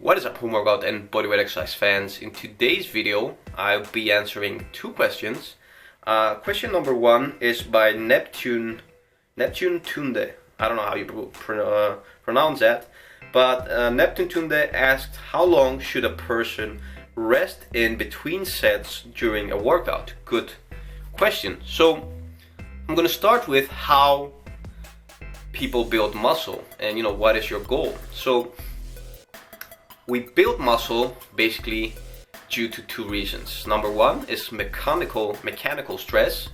What is up, home workout and bodyweight exercise fans? In today's video, I'll be answering two questions. Question number one is by Neptune Tunde. I don't know how you pronounce that, but Neptune Tunde asked, how long should a person rest in between sets during a workout? Good question. So I'm gonna start with how people build muscle and what is your goal. So we build muscle basically due to two reasons. Number one is mechanical stress,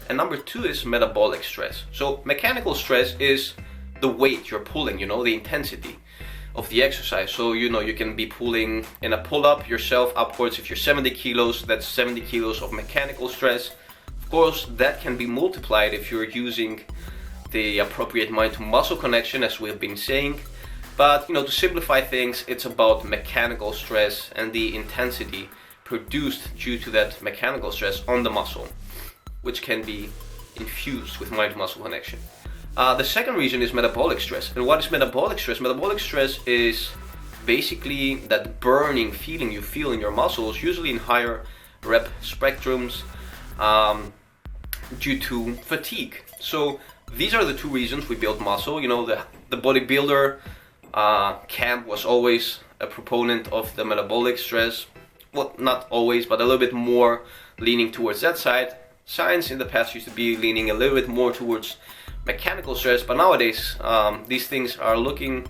and number two is metabolic stress. So mechanical stress is the weight you're pulling, the intensity of the exercise. So you can be pulling in a pull-up yourself upwards. If you're 70 kilos, that's 70 kilos of mechanical stress. Of course, that can be multiplied if you're using the appropriate mind to muscle connection, as we've been saying. But to simplify things, it's about mechanical stress and the intensity produced due to that mechanical stress on the muscle, which can be infused with mind to muscle connection. The second reason is metabolic stress. And what is metabolic stress? Metabolic stress is basically that burning feeling you feel in your muscles, usually in higher rep spectrums, due to fatigue. So these are the two reasons we build muscle. The bodybuilder camp was always a proponent of the metabolic stress. Well, not always, but a little bit more leaning towards that side. Science in the past used to be leaning a little bit more towards mechanical stress, but nowadays these things are looking,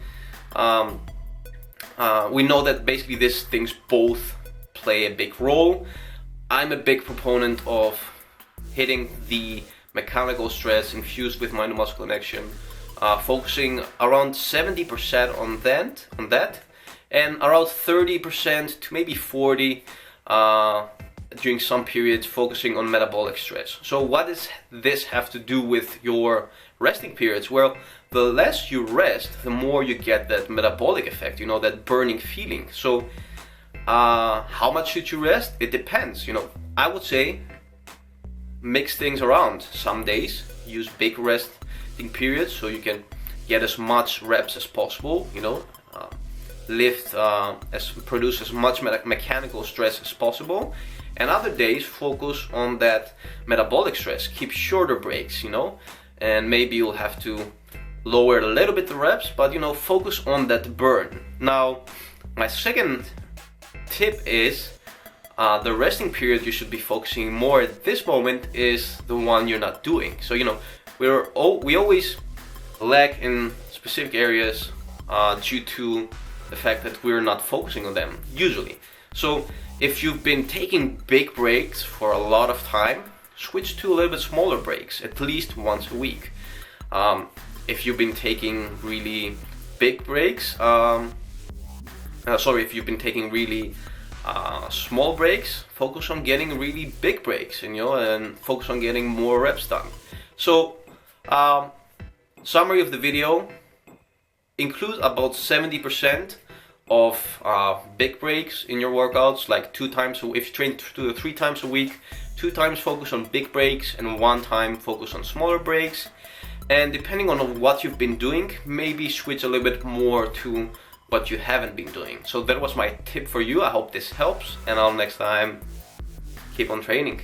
we know that basically these things both play a big role. I'm a big proponent of hitting the mechanical stress infused with mind to muscle connection, focusing around 70% on that, and around 30% to maybe 40% during some periods focusing on metabolic stress. So what does this have to do with your resting periods? Well, the less you rest, the more you get that metabolic effect, that burning feeling. So how much should you rest? It depends. I would say mix things around. Some days use big resting periods so you can get as much reps as possible, produce as much mechanical stress as possible. And other days focus on that metabolic stress, keep shorter breaks, and maybe you'll have to lower a little bit the reps, but focus on that burn. Now, my second tip is the resting period you should be focusing more at this moment is the one you're not doing. So we always lack in specific areas due to the fact that we're not focusing on them usually. So if you've been taking big breaks for a lot of time, switch to a little bit smaller breaks, at least once a week. If you've been taking really big breaks, if you've been taking really small breaks, focus on getting really big breaks, and focus on getting more reps done. So, summary of the video: include about 70% of big breaks in your workouts, like 2 times. If you train 2 to 3 times a week, 2 times focus on big breaks and 1 time focus on smaller breaks. And depending on what you've been doing, maybe switch a little bit more to what you haven't been doing. So that was my tip for you. I hope this helps, and until next time, keep on training.